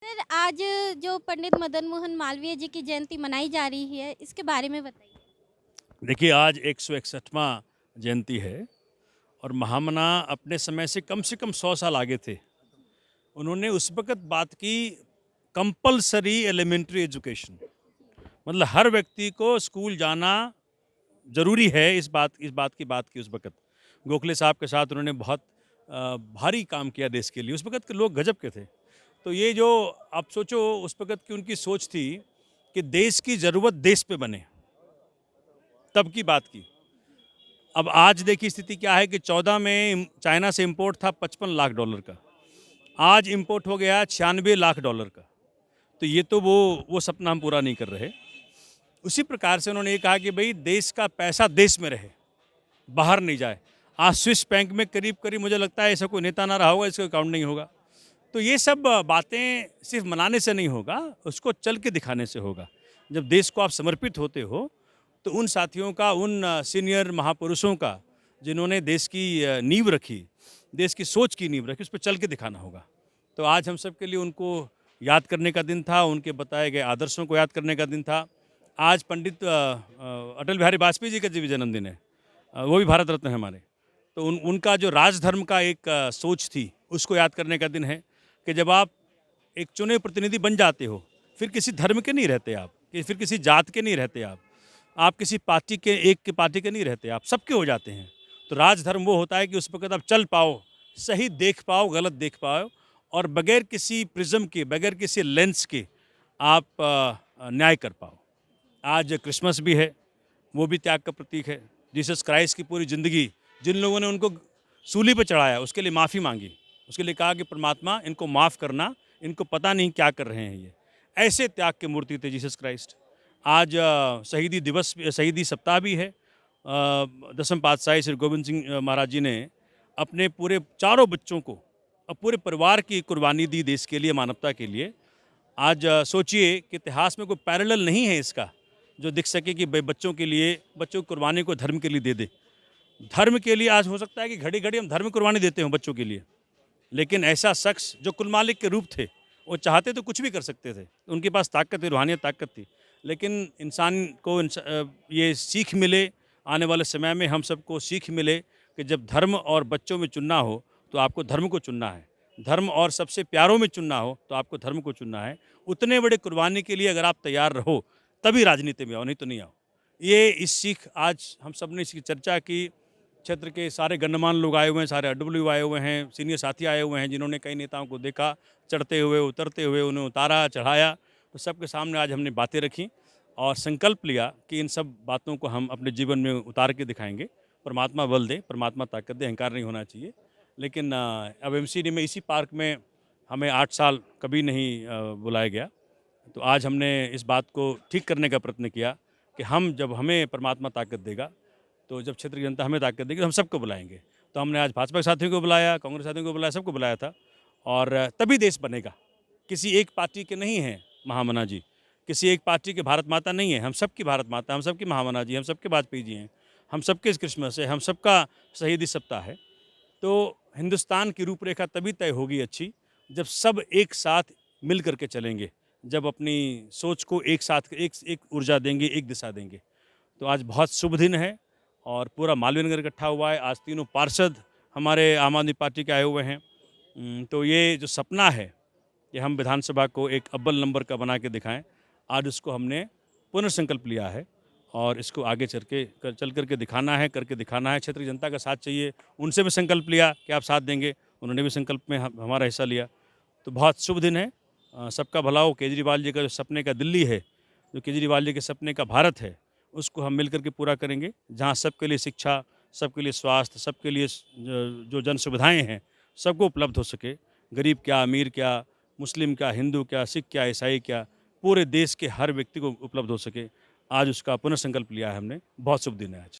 Sir, आज जो पंडित मदन मोहन मालवीय जी की जयंती मनाई जा रही है, इसके बारे में बताइए। देखिए, आज 161वां जयंती है और महामना अपने समय से कम 100 साल आगे थे। उन्होंने उस वक़्त बात की कंपल्सरी एलिमेंट्री एजुकेशन, मतलब हर व्यक्ति को स्कूल जाना ज़रूरी है। इस बात की बात की उस वक़्त। गोखले साहब के साथ उन्होंने बहुत भारी काम किया देश के लिए। उस वक़्त के लोग गज़ब के थे। तो ये जो आप सोचो उस वक़्त की उनकी सोच थी कि देश की ज़रूरत देश पे बने, तब की बात की। अब आज देखिए स्थिति क्या है कि 14 में चाइना से इंपोर्ट था $55 लाख का। आज इंपोर्ट हो गया $96 लाख का। तो ये तो वो सपना हम पूरा नहीं कर रहे। उसी प्रकार से उन्होंने ये कहा कि भाई देश का पैसा देश में रहे, बाहर नहीं जाए। आज स्विस बैंक में करीब-करीब मुझे लगता है ऐसा कोई नेता ना रहा होगा इसका अकाउंट नहीं होगा। तो ये सब बातें सिर्फ मनाने से नहीं होगा, उसको चल के दिखाने से होगा। जब देश को आप समर्पित होते हो, तो उन साथियों का, उन सीनियर महापुरुषों का, जिन्होंने देश की नींव रखी, देश की सोच की नींव रखी, उस पे चल के दिखाना होगा। तो आज हम सब के लिए उनको याद करने का दिन था, उनके बताए गए आदर्शों को याद करने का दिन था। आज पंडित अटल बिहारी वाजपेयी जी का भी जन्मदिन है। वो भी भारत रत्न हैं हमारे। तो उनका जो राजधर्म का एक सोच थी, उसको याद करने का दिन है कि जब आप एक चुने प्रतिनिधि बन जाते हो, फिर किसी धर्म के नहीं रहते आप, कि फिर किसी जात के नहीं रहते आप किसी पार्टी के, एक के पार्टी के नहीं रहते, आप सबके हो जाते हैं। तो राजधर्म वो होता है कि उस वक़्त आप चल पाओ, सही देख पाओ, गलत देख पाओ और बगैर किसी प्रिज़्म के, बगैर किसी लेंस के आप न्याय कर पाओ। आज क्रिसमस भी है, वो भी त्याग का प्रतीक है। जीसस क्राइस्ट की पूरी ज़िंदगी, जिन लोगों ने उनको सूली पे चढ़ाया, उसके लिए माफ़ी माँगी। उसके लिए कहा कि परमात्मा इनको माफ़ करना, इनको पता नहीं क्या कर रहे हैं ये। ऐसे त्याग की मूर्ति थे जीसस क्राइस्ट। आज शहीदी दिवस, शहीदी सप्ताह भी है। दसम पातशाही श्री गोविंद सिंह महाराज जी ने अपने पूरे चारों बच्चों को और पूरे परिवार की कुर्बानी दी देश के लिए, मानवता के लिए। आज सोचिए कि इतिहास में कोई पैरेलल नहीं है इसका, जो दिख सके कि भाई बच्चों के लिए, बच्चों की कुर्बानी को धर्म के लिए दे दे। धर्म के लिए आज हो सकता है कि घड़ी-घड़ी हम धर्म की कुर्बानी देते हों बच्चों के लिए, लेकिन ऐसा शख्स जो कुल मालिक के रूप थे, वो चाहते तो कुछ भी कर सकते थे। उनके पास ताकत थी, रूहानियत ताकत थी। लेकिन इंसान को ये सीख मिले, आने वाले समय में हम सबको सीख मिले कि जब धर्म और बच्चों में चुनना हो, तो आपको धर्म को चुनना है। धर्म और सबसे प्यारों में चुनना हो, तो आपको धर्म को चुनना है। उतने बड़े कुर्बानी के लिए अगर आप तैयार रहो, तभी राजनीति में आओ, नहीं तो नहीं आओ। ये इस सीख आज हम सब ने इसकी चर्चा की। क्षेत्र के सारे गणमान्य लोग आए हुए हैं, सारे AWW आए हुए हैं, सीनियर साथी आए हुए हैं, जिन्होंने कई नेताओं को देखा चढ़ते हुए, उतरते हुए, उन्हें उतारा, चढ़ाया। तो सबके सामने आज हमने बातें रखी और संकल्प लिया कि इन सब बातों को हम अपने जीवन में उतार के दिखाएंगे। परमात्मा बल दे, परमात्मा ताकत दे, अहंकार नहीं होना चाहिए। लेकिन अब MCD में, इसी पार्क में हमें 8 साल कभी नहीं बुलाया गया। तो आज हमने इस बात को ठीक करने का प्रयत्न किया कि हम, जब हमें परमात्मा ताकत देगा, तो जब क्षेत्र की जनता हमें ताकत देगी तो हम सबको बुलाएंगे। तो हमने आज भाजपा के साथियों को बुलाया, कांग्रेस साथियों को बुलाया, सबको बुलाया था और तभी देश बनेगा। किसी एक पार्टी के नहीं हैं महामना जी, किसी एक पार्टी के भारत माता नहीं है, हम सबकी भारत माता, हम सबकी महामना जी, हम सबके वाजपेयी जी हैं, हम सबके क्रिसमस है, हम सबका शहीदी सप्ताह है। तो हिंदुस्तान की रूपरेखा तभी तय होगी अच्छी, जब सब एक साथ मिल करके चलेंगे, जब अपनी सोच को एक साथ एक ऊर्जा देंगे, एक दिशा देंगे। तो आज बहुत शुभ दिन है और पूरा मालवीय नगर इकट्ठा हुआ है। आज तीनों पार्षद हमारे आम आदमी पार्टी के आए हुए हैं। तो ये जो सपना है कि हम विधानसभा को एक अव्वल नंबर का बना के दिखाएं, आज उसको हमने पुनर्संकल्प लिया है और इसको आगे चल करके दिखाना है, करके दिखाना है। क्षेत्र की जनता का साथ चाहिए, उनसे भी संकल्प लिया कि आप साथ देंगे, उन्होंने भी संकल्प में हमारा हिस्सा लिया। तो बहुत शुभ दिन है। सबका भला हो। केजरीवाल जी का जो सपने का दिल्ली है, जो केजरीवाल जी के सपने का भारत है, उसको हम मिल कर के पूरा करेंगे, जहाँ सबके लिए शिक्षा, सबके लिए स्वास्थ्य, सबके लिए जो जन सुविधाएँ हैं, सबको उपलब्ध हो सके। गरीब क्या, अमीर क्या, मुस्लिम क्या, हिंदू क्या, सिख क्या, ईसाई क्या, पूरे देश के हर व्यक्ति को उपलब्ध हो सके। आज उसका पुनः संकल्प लिया है हमने। बहुत शुभ दिन है आज।